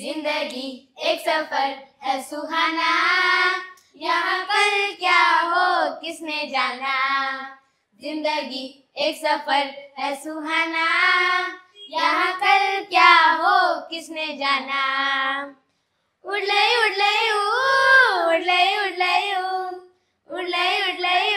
जिंदगी एक सफर है सुहाना, यहाँ कल क्या हो किसने जाना। जिंदगी एक सफर है सुहाना, यहाँ कल क्या हो किसने जाना। उड़लई उड़लई उड़लई उड़लई उड़लई उड़लई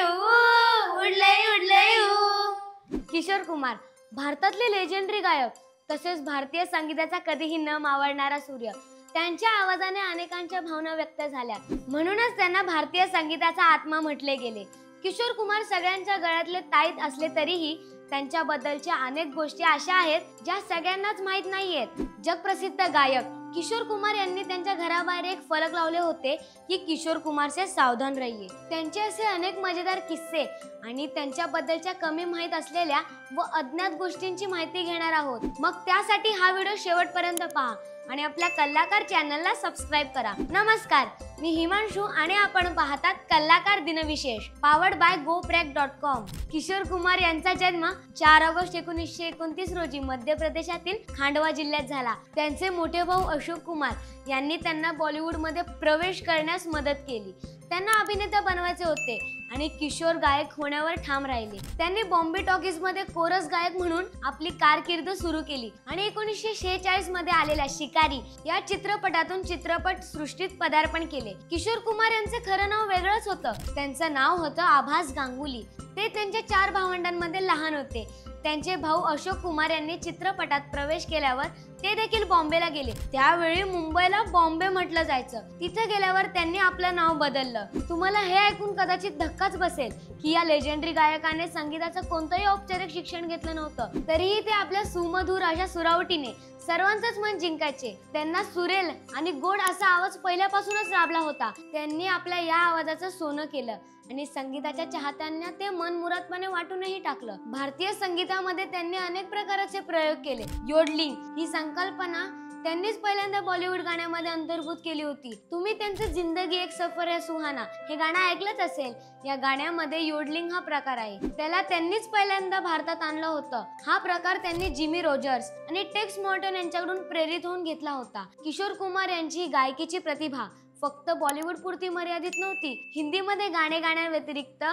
उड़लई उड़लई। किशोर कुमार भारतातले लेजेंडरी गायक तसेच भारतीय संगीताचा कधीही न मावळणारा सूर्य। त्यांच्या आवाजाने अनेकांच्या भावना व्यक्त झाल्या, म्हणूनच त्यांना भारतीय संगीताचा आत्मा म्हटले गेले। किशोर कुमार सगळ्यांच्या गळ्यातले ताईत असले तरीही त्यांच्याबद्दलच्या अनेक गोष्टी अशा आहेत ज्या सगळ्यांनाच माहित नाहीयेत। जगप्रसिद्ध गायक किशोर कुमार यांनी त्यांच्या घराबाहेर एक फलक लावले होते की किशोर कुमार से सावधान रहिए। त्यांचे असे अनेक मजेदार किस्से आणि त्यांच्याबद्दलच्या कमी माहित असलेल्या व अज्ञात गोष्टींची माहिती घेणार आहोत। मग त्यासाठी हा व्हिडिओ शेवटपर्यंत पहा आणि आपल्या कलाकार चॅनलला सबस्क्राइब करा। नमस्कार, मी हिमांशू आणि आपण पाहतात कलाकार दिनविशेष powered by GoPreg.com। Kishore Kumar यांचा जन्म 4 ऑगस्ट 1929 रोजी मध्य प्रदेशातील खांडवा जिल्ह्यात झाला। त्यांचे मोठे भाऊ अशोक कुमार यांनी त्यांना बॉलिवूड मध्ये प्रवेश करण्यास मदत केली। त्यांना अभिनेता बनवायचे होते आणि किशोर गायक होण्यावर ठाम राहिले। त्यांनी बॉम्बे टॉकीज मध्ये कोरस गायक म्हणून आपली कारकीर्द सुरू केली आणि 1946 मध्ये आलेल्या शिकारी या चित्रपटातून चित्रपट सृष्टीत पदार्पण केले। किशोर कुमार यांचे खरं नाव वेगळंच होतं। त्यांचं नाव होतं आभास गांगुली। ते त्यांच्या 4 भावंडांमध्ये लहान होते। त्यांचे भाऊ अशोक कुमार यांनी चित्रपटात प्रवेश केल्यावर ते देखील बॉम्बेला गेले। त्यावेळी मुंबईला बॉम्बे म्हटलं जायचं। तिथे गेल्यावर त्यांनी आपलं नाव बदललं। तुम्हाला हे ऐकून कदाचित धक्काच बसेल की या लेजेंडरी गायकाने संगीताचं कोणतंही औपचारिक शिक्षण घेतलं नव्हतं, तरीही ते आपल्या सुमधुर अशा सुरावटीने सर्वांचंच मन जिंकायचे। त्यांना सुरेल आणि गोड असा आवाज पहिल्यापासूनच लाभला होता। त्यांनी आपल्या या आवाजाचं सोनं केलं आणि संगीताच्या चाहत्यांना ते मनमुरादपणे वाटूनही टाकलं। भारतीय संगीतामध्ये त्यांनी अनेक प्रकारचे प्रयोग केले। योडलिंग ही संकल्पना त्यांनीच पहिल्यांदा बॉलिवूड गाण्यामध्ये अंतर्भूत केली होती। तुम्ही त्यांचे जिंदगी एक सफर है सुहाना हे गाणं ऐकलंच असेल। या गाण्यामध्ये योडलिंग हा प्रकार आहे, त्याला त्यांनीच पहिल्यांदा भारतात आणलं होतं। हा प्रकार त्यांनी जिमी रोजर्स आणि टेक्स मॉर्टन यांच्याकडून प्रेरित होऊन घेतला होता। किशोर कुमार यांची गायकीची प्रतिभा फक्त बॉलिवूड पुरती मर्यादित नव्हती। हिंदीमध्ये गाणे गाण्याव्यतिरिक्त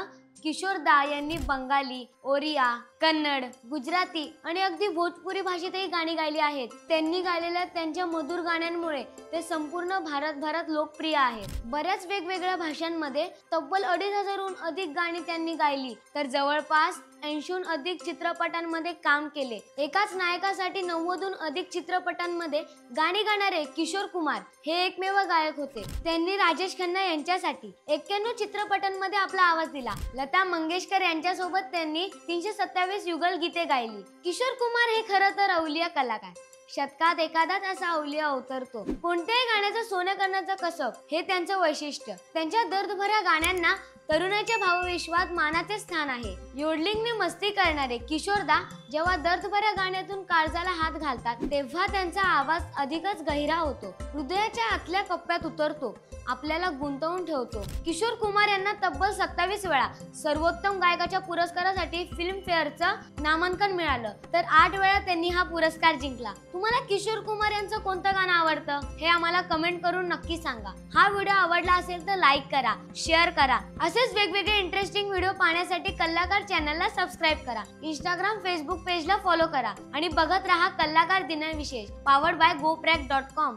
किशोर दा यांनी बंगाली, ओरिया, कन्नड, गुजराती आणि अगदी भोजपुरी भाषेतही गाणी गायली आहेत। त्यांनी गायलेल्या त्यांच्या मधुर गाण्यांमुळे ते संपूर्ण भारतभरात लोकप्रिय आहेत। बऱ्याच वेगवेगळ्या भाषांमध्ये तब्बल 2500हून अधिक गाणी त्यांनी गायली, तर जवळपास 80हून अधिक चित्रपटांमध्ये काम केले। एकाच नायकासाठी 90हून अधिक चित्रपटांमध्ये गाणी गाणारे किशोर कुमार हे एकमेव गायक होते। त्यांनी राजेश खन्ना यांच्यासाठी 91 चित्रपटांमध्ये आपला आवाज दिला। लता मंगेशकर यांच्यासोबत त्यांनी 327 युगल गीते गायली। किशोर कुमार हे खरं तर अवलिया कलाकार, शतकात एखादाच असा अवलिया अवतरतो। कोणत्याही गाण्याचं सोनं करण्याचं कसब हे त्यांचं वैशिष्ट्य। त्यांच्या दर्दभऱ्या गाण्यांना तरुणाच्या भावविश्वात मानाचे स्थान आहे। योडलिंगने मस्ती करणारे किशोरदा जेव्हा दर्दभऱ्या गाण्यातून काळजाला हात घालतात तेव्हा त्यांचा आवाज अधिकच गहिरा होतो, हृदयाच्या आतल्या कप्प्यात उतरतो, आपल्याला गुंतवून ठेवतो। किशोर कुमार यांना तब्बल 27 वेळा सर्वोत्तम गायकाच्या पुरस्कारासाठी फिल्म फेअरचं नामांकन मिळालं, तर 8 वेळा त्यांनी हा पुरस्कार जिंकला। तुम्हाला किशोर कुमार यांचं कोणतं गाणं आवडतं हे आम्हाला कमेंट करून नक्की सांगा। हा व्हिडिओ आवडला असेल तर लाईक करा, शेअर करा। असेच वेगवेगळे इंटरेस्टिंग व्हिडिओ पाहण्यासाठी कलाकार चॅनलला सबस्क्राइब करा। इंस्टाग्राम, फेसबुक पेजला फॉलो करा आणि बघत राहा कलाकार दिनविशेष पावर्ड बाय GoPreg.com।